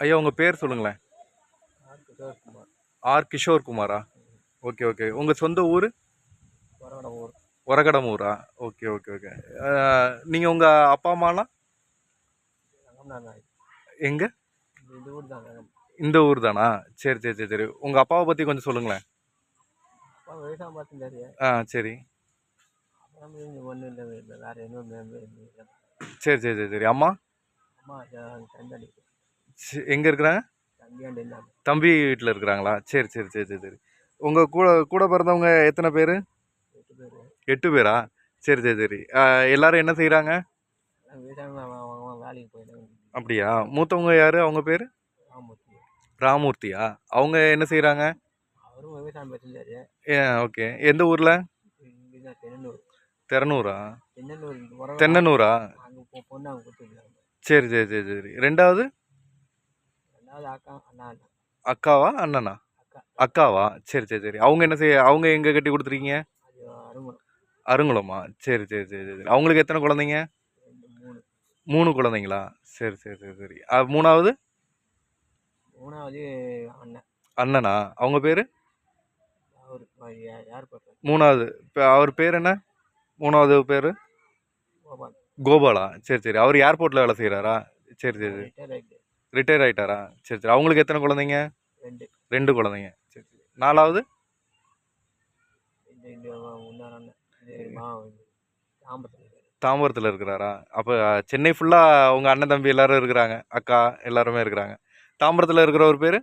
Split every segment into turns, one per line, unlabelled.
ஐயா உங்கள் பேர் சொல்லுங்களேன்.
ஆர் கிஷோர்குமார்.
ஆர் கிஷோர் குமாரா? Okay okay. உங்கள் சொந்த ஊர்?
வரகடமூர்.
ஒரகடமூரா? Okay okay okay. நீங்கள் உங்கள் அப்பா அம்மாலாம்
ரங்கம்நாத்.
எங்கே?
இந்த ஊர் தான் ரங்கம்.
இந்த ஊர் தானா? சரி சரி சரி சரி. உங்கள் அப்பாவை பற்றி கொஞ்சம் சொல்லுங்களேன்.
அப்பா விவசாயம் பார்த்துருந்தாரு.
சரி.
அப்புறம் ஒன்றும் இல்லை, வேறு எதுவும்
சரி சரி சரி சரி. அம்மா?
அம்மா தந்தாடி.
எங்கே இருக்கிறாங்க?
தம்பியாண்டு இருந்தாங்க.
தம்பி வீட்டில் இருக்கிறாங்களா? சரி சரி சரி சரி சரி. உங்கள் கூட கூட பிறந்தவங்க எத்தனை பேர்?
8 பேர்.
8 பேரா? சரி சரி சரி. எல்லாரும் என்ன செய்கிறாங்க?
விவசாயம் வேலைக்கு போயிட்டாங்க.
அப்படியா? மூத்தவங்க யார்? அவங்க பேர்?
ராமூர்த்தி.
ராமூர்த்தியா? அவங்க என்ன செய்கிறாங்க?
அவரும் விவசாயம் பார்த்துருந்தாரு.
ஓகே. எந்த ஊரில்?
இங்கே தென்னூர்.
தெரனூரா?
தென்னூர்.
தென்னனூரா?
அங்கே பொண்ணு அவங்க கொடுத்துருக்காங்க.
சரி சரி சரி சரி. ரெண்டாவது
அக்கா அண்ணா.
அக்காவா அண்ணனா?
அக்கா.
அக்காவா? சரி சரி சரி. அவங்க என்ன செய்ய? அவங்க எங்கே கட்டி கொடுத்துருக்கீங்க?
அது அருங்குளம்.
அருங்குளமா? சரி சரி சரி சரி. அவங்களுக்கு எத்தனை குழந்தைங்க?
3.
3 குழந்தைங்களா? சரி சரி சரி சரி. மூணாவது?
மூணாவது அண்ணன்.
அண்ணனா? அவங்க பேர்?
அவர் யார் பார்த்தாரு?
மூணாவது இப்போ அவர் பேர் என்ன? மூணாவது பேர்?
கோபால்.
கோபாலா? சரி சரி. அவர் ஏர்போர்ட்டில் வேலை செய்கிறாரா? சரி சரி சரி.
ரிட்டையர் ஆகிட்டு.
ரிட்டையர் ஆகிட்டாரா? சரி சரி. அவங்களுக்கு எத்தனை குழந்தைங்க?
2.
2 குழந்தைங்க. சரி சரி. நாலாவது?
இந்த இன்னொரு அண்ணன் தாம்பரத்தில்.
தாம்பரத்தில் இருக்கிறாரா? அப்போ சென்னை ஃபுல்லாக உங்கள் அண்ணன் தம்பி எல்லோரும் இருக்கிறாங்க, அக்கா எல்லாருமே இருக்கிறாங்க. தாம்பரத்தில் இருக்கிற ஒரு பேர்?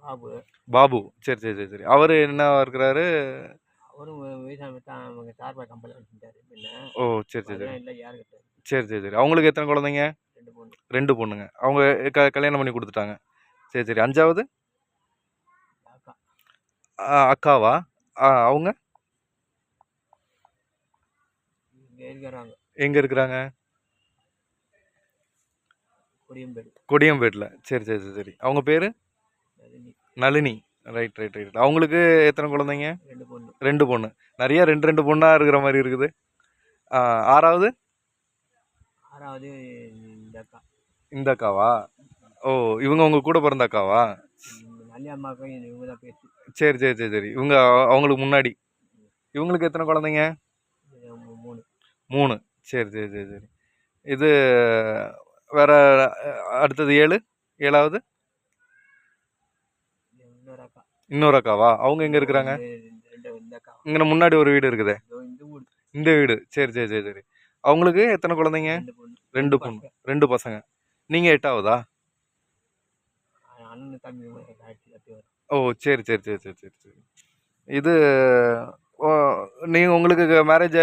பாபு.
பாபு. சரி சரி சரி சரி. அவர் என்ன இருக்கிறாரு?
அவரும் விவசாயம் தான். அவங்க சார்பாக கம்பெனி வச்சுட்டாரு.
ஓ சரி சரி சரி.
இல்லை யாருக்கிட்ட.
சரி சரி சரி. அவங்களுக்கு எத்தனை குழந்தைங்க?
2 பொண்ணு.
2 பொண்ணுங்க. அவங்க கல்யாணம் பண்ணி கொடுத்துட்டாங்க. சரி சரி. அஞ்சாவது?
அக்கா.
அக்காவா? அவங்க
இங்கே இருக்கிறாங்க.
எங்கே இருக்கிறாங்க?
கொடியம்பேடு.
கொடியம்பேட்டில். சரி சரி சரி சரி. அவங்க பேர்?
Nalini.
Nalini. Right right right. அவங்களுக்கு எத்தனை குழந்தைங்க?
2 பொண்ணு.
2 பொண்ணு. நிறைய 2 பொண்ணாக இருக்கிற மாதிரி இருக்குது. ஆறாவது?
ஆறாவது இந்த அக்கா.
இந்த அக்காவா? ஓ இவங்க உங்கள் கூட பிறந்த அக்காவா?
நல்ல அம்மாவுக்கும் இவங்க தான் பேச்சு.
சரி சரி சரி சரி. இவங்க அவங்களுக்கு முன்னாடி. இவங்களுக்கு எத்தனை குழந்தைங்க?
3.
3. சரி சரி சரி சரி. இது வேற அடுத்தது 7வது? இன்னொரு அக்காவா? அவங்க எங்கே இருக்கிறாங்க? இங்கே முன்னாடி ஒரு வீடு இருக்குதே, இந்த வீடு. சரி சரி சரி சரி. அவங்களுக்கு எத்தனை குழந்தைங்க? 2 பொண்ணு 2 பசங்க. நீங்கள் 8ஆவதா? ஓ சரி சரி சரி சரி சரி சரி. இது நீங்கள் உங்களுக்கு மேரேஜ்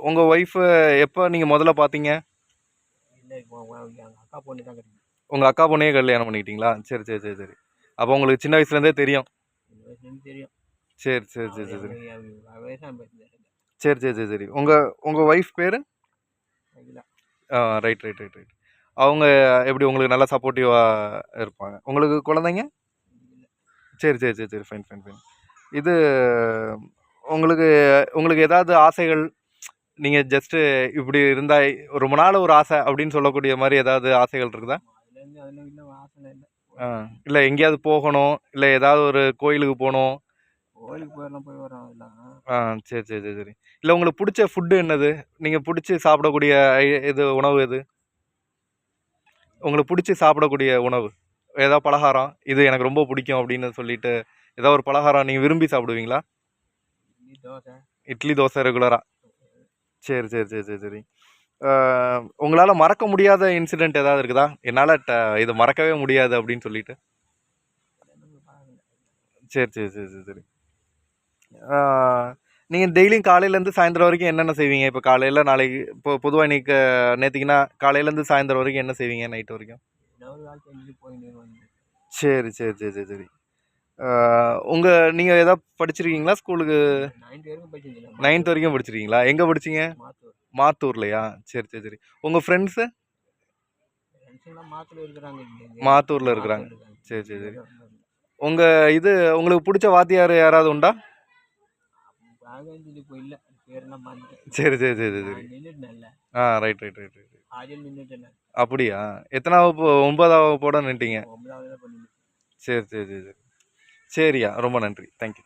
உங்கள் ஒய்ஃபு எப்போ நீங்கள் முதல்ல பார்த்தீங்க?
அக்கா பொண்ணு தான்.
உங்கள் அக்கா பொண்ணையே கல்யாணம் பண்ணிக்கிட்டீங்களா? சரி சரி சரி சரி. அப்போ உங்களுக்கு சின்ன வயசுலேருந்தே தெரியும்.
தெரியும்.
சரி சரி சரி சரி சரி.
விவசாயம் பார்த்துருந்தாரு.
சரி சரி சரி சரி. உங்கள் ஒய்ஃப் பேர்? Right right right right. அவங்க எப்படி உங்களுக்கு நல்லா சப்போர்ட்டிவாக இருப்பாங்க? உங்களுக்கு குழந்தைங்க? சரி சரி சரி சரி. Fine fine fine. இது உங்களுக்கு உங்களுக்கு ஏதாவது ஆசைகள், நீங்கள் ஜஸ்ட்டு இப்படி இருந்தால் ரொம்ப நாள் ஒரு ஆசை அப்படின்னு சொல்லக்கூடிய மாதிரி ஏதாவது ஆசைகள் இருக்குதா? இல்லை எங்கேயாவது போகணும், இல்லை ஏதாவது ஒரு கோயிலுக்கு போகணும்?
கோயிலுக்கு போயிடலாம், போய் வரோம் அதெல்லாம்.
சரி சரி சரி சரி. இல்லை உங்களுக்கு பிடிச்ச ஃபுட்டு என்னது? நீங்கள் பிடிச்சி சாப்பிடக்கூடிய இது உணவு எது? உங்களுக்கு பிடிச்சி சாப்பிடக்கூடிய உணவு ஏதாவது பலகாரம், இது எனக்கு ரொம்ப பிடிக்கும் அப்படின்னு சொல்லிட்டு ஏதாவது ஒரு பலகாரம் நீங்கள் விரும்பி சாப்பிடுவீங்களா? இட்லி தோசை ரெகுலராக. சரி சரி சரி சரி சரி. உங்களால் மறக்க முடியாத இன்சிடெண்ட் ஏதாவது இருக்குதா? என்னால் இது மறக்கவே முடியாது அப்படின்னு சொல்லிட்டு. சரி சரி சரி சரி சரி. நீங்கள் டெய்லியும் காலையிலேருந்து சாயந்தரம் வரைக்கும் என்னென்ன செய்வீங்க? இப்போ காலையில் நாளைக்கு இப்போ பொதுவாக இன்றைக்கி நேற்றுக்குன்னா காலையிலேருந்து சாயந்தரம் வரைக்கும் என்ன செய்வீங்க? நைட்டு வரைக்கும்? சரி சரி சரி சரி சரி. நீங்கள் எதாவது படிச்சிருக்கீங்களா ஸ்கூலுக்கு? 9th வரைக்கும் படிச்சிருக்கீங்களா? எங்கே படிச்சிங்க? மாத்தூர்லையா? சரி சரி சரி. உங்கள் ஃப்ரெண்ட்ஸு? மாத்தூரில் இருக்கிறாங்க. சரி சரி சரி. உங்களுக்கு பிடிச்ச வாத்தியார் யாராவது உண்டா? சரி சரி சரி சரி. Right right right right. அப்படியா? எத்தனாவது வகுப்பு? 9ஆம் வகுப்போட நின்ட்டீங்க.
9வது பண்ணி
சரி, சரி, சரி, சரி. சரிய்யா. ரொம்ப நன்றி. Thank you.